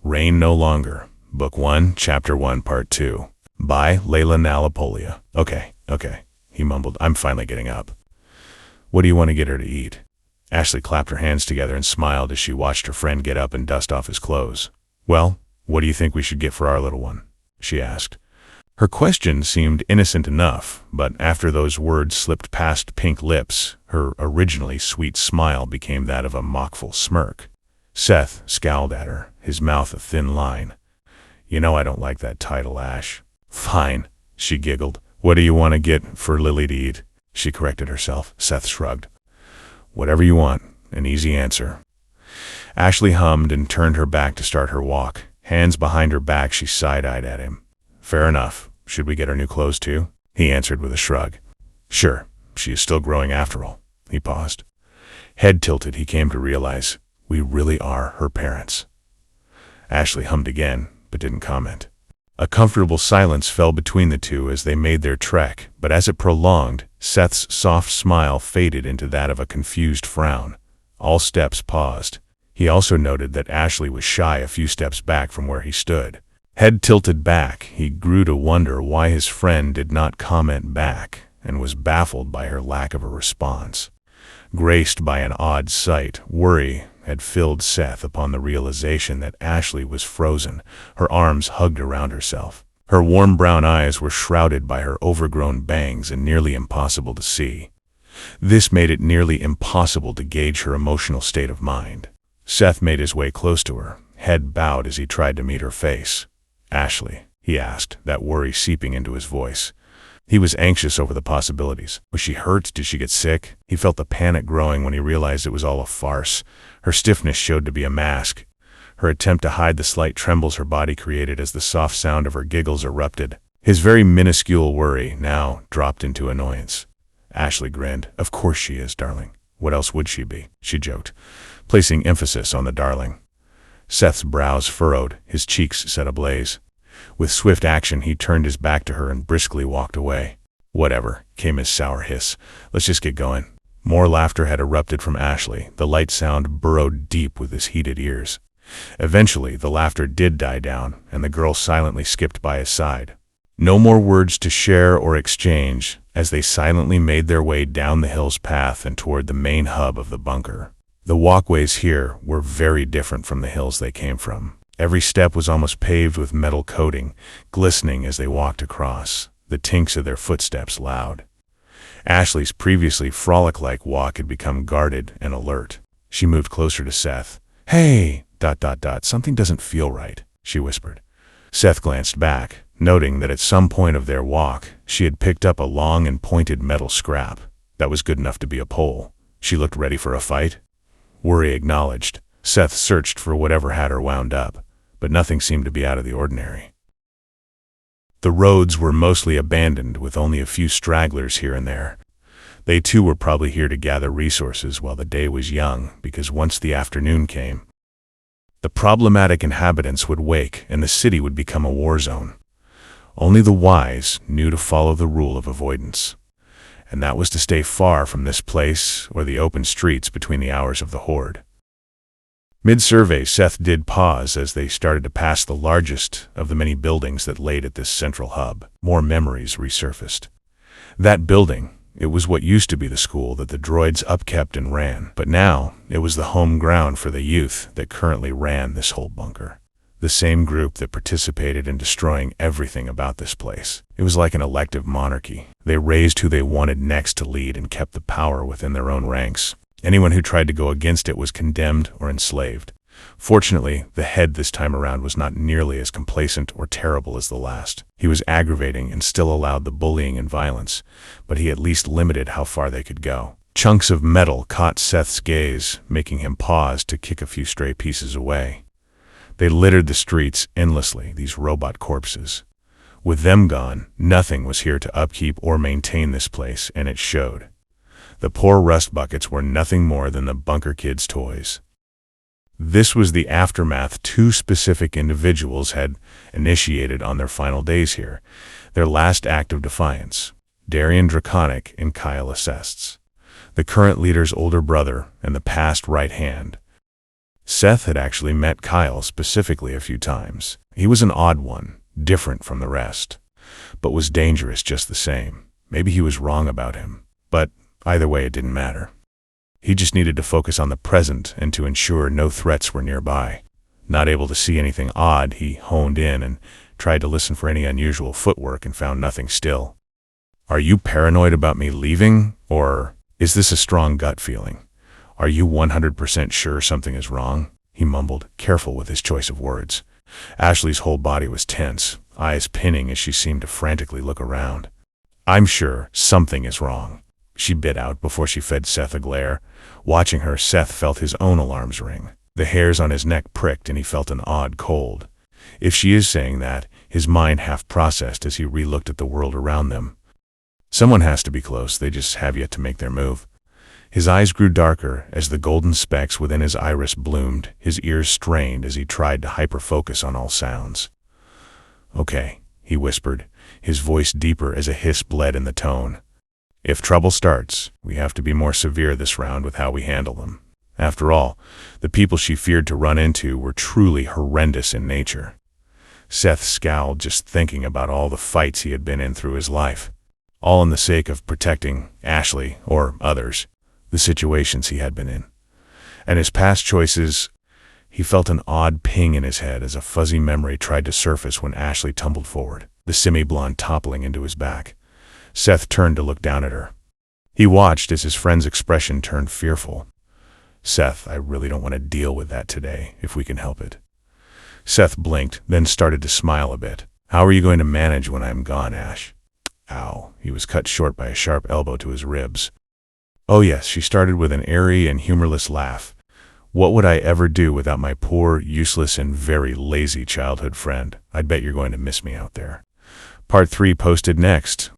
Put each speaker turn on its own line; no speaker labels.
Rain No Longer, Book 1, Chapter 1, Part 2. By Layla Nalapolia. Okay, he mumbled. I'm finally getting up. What do you want to get her to eat? Ashley clapped her hands together and smiled as she watched her friend get up and dust off his clothes. Well, what do you think we should get for our little one? She asked. Her question seemed innocent enough, but after those words slipped past pink lips, her originally sweet smile became that of a mockful smirk. Seth scowled at her, his mouth a thin line. You know I don't like that title, Ash. Fine, she giggled. What do you want to get for Lily to eat? She corrected herself. Seth shrugged. Whatever you want, an easy answer. Ashley hummed and turned her back to start her walk. Hands behind her back, she side-eyed at him. Fair enough. Should we get her new clothes too? He answered with a shrug. Sure, she is still growing after all. He paused. Head tilted, he came to realize we really are her parents. Ashley hummed again, but didn't comment. A comfortable silence fell between the two as they made their trek, but as it prolonged, Seth's soft smile faded into that of a confused frown. All steps paused. He also noted that Ashley was shy a few steps back from where he stood. Head tilted back, he grew to wonder why his friend did not comment back, and was baffled by her lack of a response. Graced by an odd sight, worry had filled Seth upon the realization that Ashley was frozen, her arms hugged around herself. Her warm brown eyes were shrouded by her overgrown bangs and nearly impossible to see. This made it nearly impossible to gauge her emotional state of mind. Seth made his way close to her, head bowed as he tried to meet her face. Ashley, he asked, that worry seeping into his voice. He was anxious over the possibilities. Was she hurt? Did she get sick? He felt the panic growing when he realized it was all a farce. Her stiffness showed to be a mask. Her attempt to hide the slight trembles her body created as the soft sound of her giggles erupted. His very minuscule worry now dropped into annoyance. Ashley grinned. Of course she is, darling. What else would she be? She joked, placing emphasis on the darling. Seth's brows furrowed, his cheeks set ablaze. With swift action, he turned his back to her and briskly walked away. Whatever, came his sour hiss. Let's just get going. More laughter had erupted from Ashley. The light sound burrowed deep with his heated ears. Eventually, the laughter did die down, and the girl silently skipped by his side. No more words to share or exchange as they silently made their way down the hill's path and toward the main hub of the bunker. The walkways here were very different from the hills they came from. Every step was almost paved with metal coating, glistening as they walked across, the tinks of their footsteps loud. Ashley's previously frolic-like walk had become guarded and alert. She moved closer to Seth. Hey, ... something doesn't feel right, she whispered. Seth glanced back, noting that at some point of their walk, she had picked up a long and pointed metal scrap. That was good enough to be a pole. She looked ready for a fight. Worry acknowledged. Seth searched for whatever had her wound up, but nothing seemed to be out of the ordinary. The roads were mostly abandoned, with only a few stragglers here and there. They too were probably here to gather resources while the day was young, because once the afternoon came, the problematic inhabitants would wake and the city would become a war zone. Only the wise knew to follow the rule of avoidance, and that was to stay far from this place or the open streets between the hours of the horde. Mid-survey, Seth did pause as they started to pass the largest of the many buildings that laid at this central hub. More memories resurfaced. That building, it was what used to be the school that the droids upkept and ran, but now it was the home ground for the youth that currently ran this whole bunker. The same group that participated in destroying everything about this place. It was like an elective monarchy. They raised who they wanted next to lead and kept the power within their own ranks. Anyone who tried to go against it was condemned or enslaved. Fortunately, the head this time around was not nearly as complacent or terrible as the last. He was aggravating and still allowed the bullying and violence, but he at least limited how far they could go. Chunks of metal caught Seth's gaze, making him pause to kick a few stray pieces away. They littered the streets endlessly, these robot corpses. With them gone, nothing was here to upkeep or maintain this place, and it showed. The poor rust buckets were nothing more than the bunker kids' toys. This was the aftermath two specific individuals had initiated on their final days here, their last act of defiance. Darian Draconic and Kyle Assestes, the current leader's older brother and the past right hand. Seth had actually met Kyle specifically a few times. He was an odd one, different from the rest, but was dangerous just the same. Maybe he was wrong about him, but either way it didn't matter. He just needed to focus on the present and to ensure no threats were nearby. Not able to see anything odd, he honed in and tried to listen for any unusual footwork and found nothing still. Are you paranoid about me leaving, or is this a strong gut feeling? Are you 100% sure something is wrong? He mumbled, careful with his choice of words. Ashley's whole body was tense, eyes pinning as she seemed to frantically look around. I'm sure something is wrong, she bit out before she fed Seth a glare. Watching her, Seth felt his own alarms ring. The hairs on his neck pricked and he felt an odd cold. If she is saying that, his mind half processed as he re-looked at the world around them. Someone has to be close, they just have yet to make their move. His eyes grew darker as the golden specks within his iris bloomed, his ears strained as he tried to hyper-focus on all sounds. Okay, he whispered, his voice deeper as a hiss bled in the tone. If trouble starts, we have to be more severe this round with how we handle them. After all, the people she feared to run into were truly horrendous in nature. Seth scowled just thinking about all the fights he had been in through his life, all in the sake of protecting Ashley, or others, the situations he had been in. And his past choices, he felt an odd ping in his head as a fuzzy memory tried to surface when Ashley tumbled forward, the semi-blonde toppling into his back. Seth turned to look down at her. He watched as his friend's expression turned fearful. Seth, I really don't want to deal with that today, if we can help it. Seth blinked, then started to smile a bit. How are you going to manage when I'm gone, Ash? Ow, he was cut short by a sharp elbow to his ribs. Oh yes, she started with an airy and humorless laugh. What would I ever do without my poor, useless, and very lazy childhood friend? I'd bet you're going to miss me out there. Part 3 posted next.